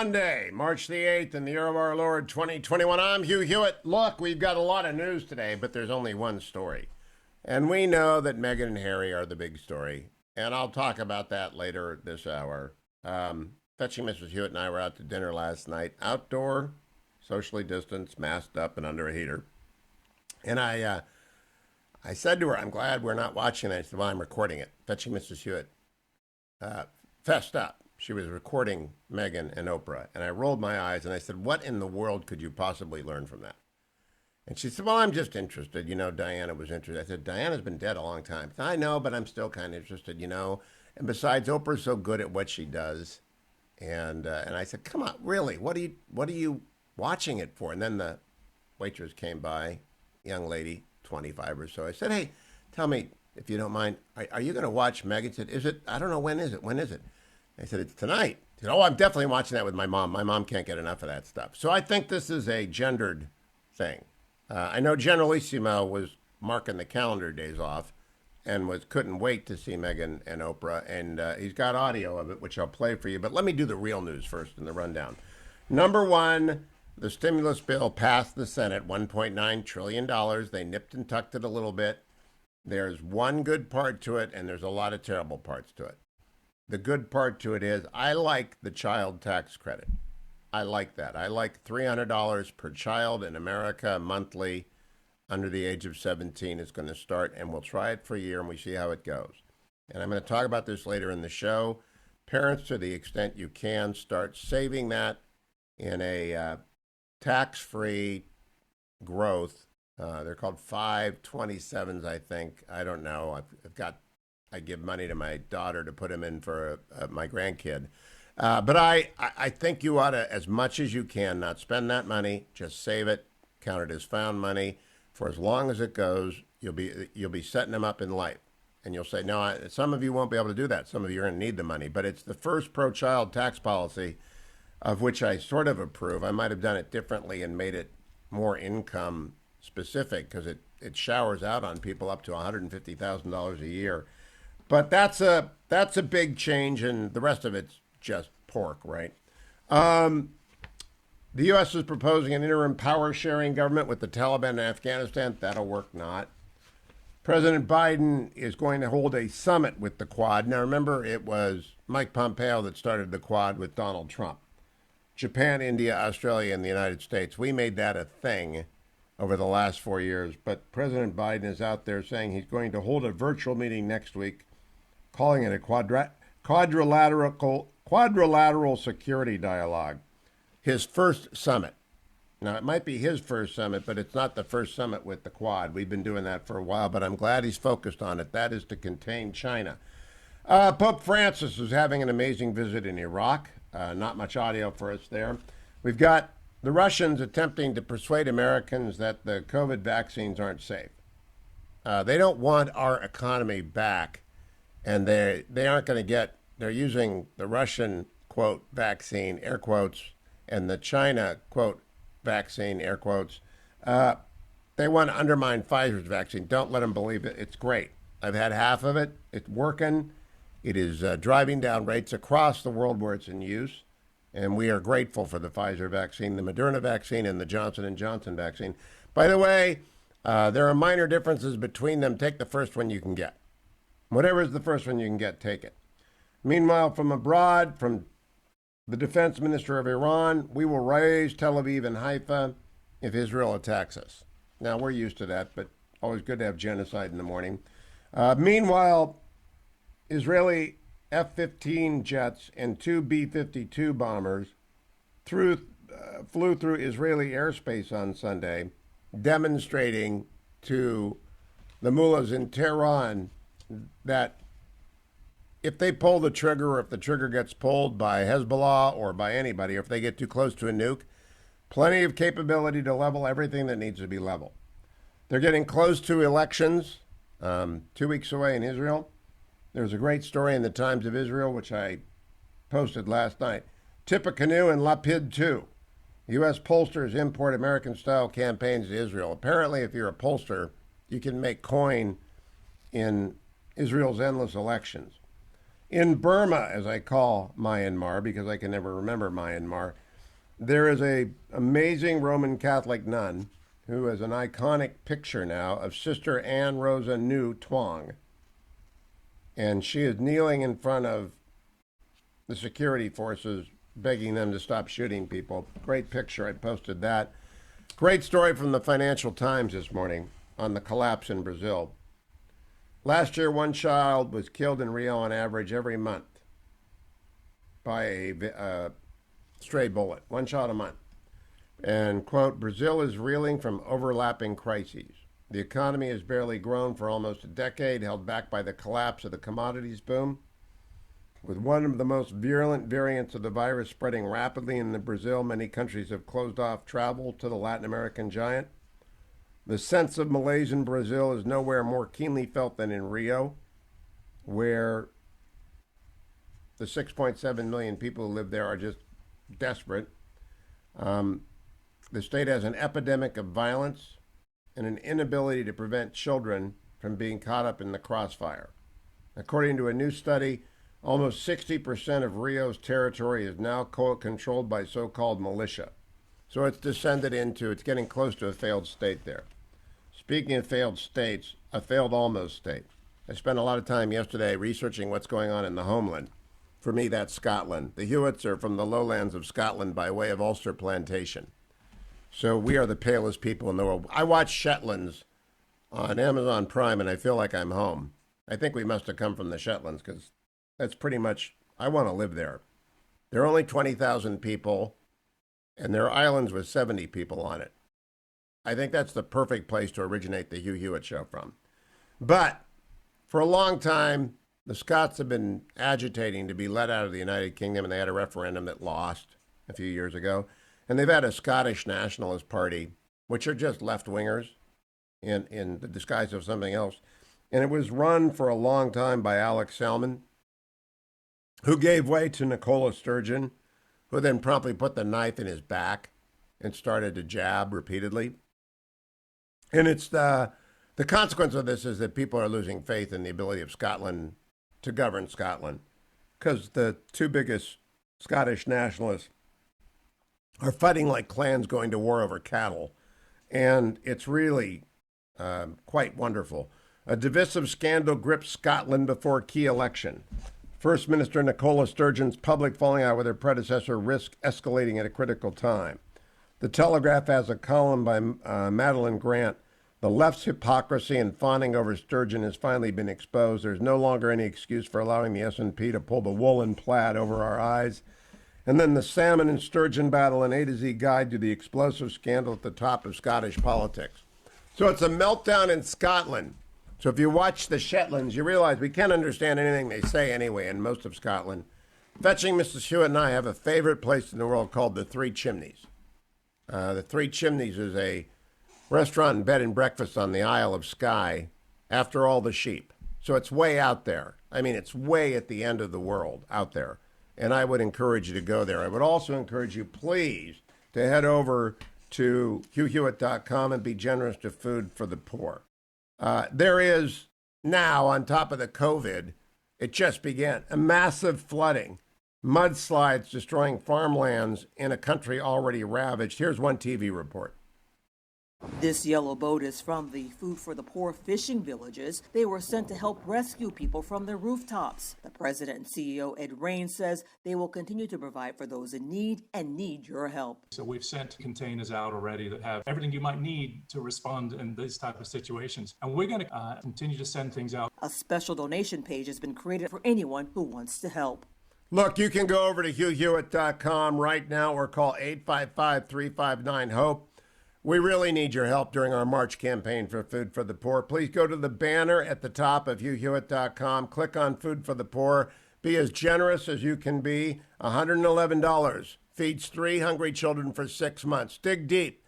Monday, March the 8th, in the year of our Lord 2021. I'm Hugh Hewitt. Look, we've got a lot of news today, but there's only one story. And we know that Meghan and Harry are the big story. And I'll talk about that later this hour. Fetching Mrs. Hewitt and I were out to dinner last night, outdoor, socially distanced, masked up, and under a heater. And I said to her, I'm glad we're not watching it. She said, well, I'm recording it. Fetching Mrs. Hewitt fessed up. She was recording Meghan and Oprah. And I rolled my eyes and I said, what in the world could you possibly learn from that? And she said, well, I'm just interested. You know, Diana was interested. I said, Diana's been dead a long time. I know, but I'm still kind of interested, you know. And besides, Oprah's so good at what she does. And I said, come on, really? What are you watching it for? And then the waitress came by, young lady, 25 or so. I said, hey, tell me, if you don't mind, are you going to watch Meghan? She said, is it? I don't know. When is it? When is it? I said, it's tonight. She said, oh, I'm definitely watching that with my mom. My mom can't get enough of that stuff. So I think this is a gendered thing. I know Generalissimo was marking the calendar days off and couldn't wait to see Meghan and Oprah. And he's got audio of it, which I'll play for you. But let me do the real news first in the rundown. Number one, the stimulus bill passed the Senate, $1.9 trillion. They nipped and tucked it a little bit. There's one good part to it, and there's a lot of terrible parts to it. The good part to it is I like the child tax credit. I like that. I like $300 per child in America monthly under the age of 17 is going to start, and we'll try it for a year, and we see how it goes. And I'm going to talk about this later in the show. Parents, to the extent you can, start saving that in a tax-free growth. They're called 527s, I think. I don't know. I give money to my daughter to put him in for my grandkid. But I think you ought to, as much as you can, not spend that money. Just save it, count it as found money. For as long as it goes, you'll be setting them up in life. And you'll say, no, some of you won't be able to do that. Some of you are going to need the money. But it's the first pro-child tax policy of which I sort of approve. I might have done it differently and made it more income specific because it showers out on people up to $150,000 a year. But that's a big change, and the rest of it's just pork, right? The U.S. is proposing an interim power-sharing government with the Taliban in Afghanistan. That'll work not. President Biden is going to hold a summit with the Quad. Now, remember, it was Mike Pompeo that started the Quad with Donald Trump. Japan, India, Australia, and the United States. We made that a thing over the last 4 years. But President Biden is out there saying he's going to hold a virtual meeting next week, calling it a quadrilateral security dialogue. His first summit. Now, it might be his first summit, but it's not the first summit with the Quad. We've been doing that for a while, but I'm glad he's focused on it. That is to contain China. Pope Francis is having an amazing visit in Iraq. Not much audio for us there. We've got the Russians attempting to persuade Americans that the COVID vaccines aren't safe. They don't want our economy back. And they aren't going to they're using the Russian, quote, vaccine, air quotes, and the China, quote, vaccine, air quotes. They want to undermine Pfizer's vaccine. Don't let them believe it. It's great. I've had half of it. It's working. It is driving down rates across the world where it's in use. And we are grateful for the Pfizer vaccine, the Moderna vaccine, and the Johnson & Johnson vaccine. By the way, there are minor differences between them. Take the first one you can get. Whatever is the first one you can get, take it. Meanwhile, from abroad, from the defense minister of Iran, we will raise Tel Aviv and Haifa if Israel attacks us. Now, we're used to that, but always good to have genocide in the morning. Meanwhile, Israeli F-15 jets and two B-52 bombers flew through Israeli airspace on Sunday, demonstrating to the mullahs in Tehran that if they pull the trigger, or if the trigger gets pulled by Hezbollah or by anybody, or if they get too close to a nuke, plenty of capability to level everything that needs to be leveled. They're getting close to elections, 2 weeks away in Israel. There's a great story in the Times of Israel, which I posted last night. Tippecanoe and Lapid too. U.S. pollsters import American-style campaigns to Israel. Apparently, if you're a pollster, you can make coin in Israel's endless elections. In Burma, as I call Myanmar, because I can never remember Myanmar, there is a amazing Roman Catholic nun who has an iconic picture now of Sister Anne Rosa Nu Tuong. And she is kneeling in front of the security forces, begging them to stop shooting people. Great picture. I posted that. Great story from the Financial Times this morning on the collapse in Brazil. Last year, one child was killed in Rio on average every month by a stray bullet. One child a month. And, quote, Brazil is reeling from overlapping crises. The economy has barely grown for almost a decade, held back by the collapse of the commodities boom. With one of the most virulent variants of the virus spreading rapidly in Brazil, many countries have closed off travel to the Latin American giant. The sense of malaise in Brazil is nowhere more keenly felt than in Rio, where the 6.7 million people who live there are just desperate. The state has an epidemic of violence and an inability to prevent children from being caught up in the crossfire. According to a new study, almost 60% of Rio's territory is now controlled by so-called militia. So it's descended into, it's getting close to a failed state there. Speaking of failed states, a failed almost state. I spent a lot of time yesterday researching what's going on in the homeland. For me, that's Scotland. The Hewitts are from the lowlands of Scotland by way of Ulster Plantation. So we are the palest people in the world. I watch Shetlands on Amazon Prime, and I feel like I'm home. I think we must have come from the Shetlands, because that's pretty much, I want to live there. There are only 20,000 people, and there are islands with 70 people on it. I think that's the perfect place to originate the Hugh Hewitt Show from. But for a long time, the Scots have been agitating to be let out of the United Kingdom, and they had a referendum that lost a few years ago. And they've had a Scottish Nationalist Party, which are just left-wingers in the disguise of something else. And it was run for a long time by Alex Salmond, who gave way to Nicola Sturgeon, who then promptly put the knife in his back and started to jab repeatedly. And it's the consequence of this is that people are losing faith in the ability of Scotland to govern Scotland, because the two biggest Scottish nationalists are fighting like clans going to war over cattle. And it's really quite wonderful. A divisive scandal grips Scotland before key election. First Minister Nicola Sturgeon's public falling out with her predecessor risks escalating at a critical time. The Telegraph has a column by Madeline Grant. The left's hypocrisy and fawning over Sturgeon has finally been exposed. There's no longer any excuse for allowing the SNP to pull the woolen plaid over our eyes. And then the Salmon and Sturgeon battle, an A to Z guide to the explosive scandal at the top of Scottish politics. So it's a meltdown in Scotland. So if you watch the Shetlands, you realize we can't understand anything they say anyway in most of Scotland. Fetching Mrs. Hewitt and I have a favorite place in the world called the Three Chimneys. The Three Chimneys is a restaurant and bed and breakfast on the Isle of Skye after all the sheep. So it's way out there. I mean, it's way at the end of the world out there. And I would encourage you to go there. I would also encourage you, please, to head over to HughHewitt.com and be generous to Food for the Poor. There is now, on top of the COVID, it just began, a massive flooding, mudslides destroying farmlands in a country already ravaged. Here's one TV report. This yellow boat is from the Food for the Poor fishing villages. They were sent to help rescue people from their rooftops. The president and CEO, Ed Rains, says they will continue to provide for those in need and need your help. So we've sent containers out already that have everything you might need to respond in these type of situations. And we're going to continue to send things out. A special donation page has been created for anyone who wants to help. Look, you can go over to HughHewitt.com right now or call 855-359-HOPE. We really need your help during our March campaign for Food for the Poor. Please go to the banner at the top of HughHewitt.com. Click on Food for the Poor. Be as generous as you can be. $111 feeds 3 hungry children for 6 months. Dig deep.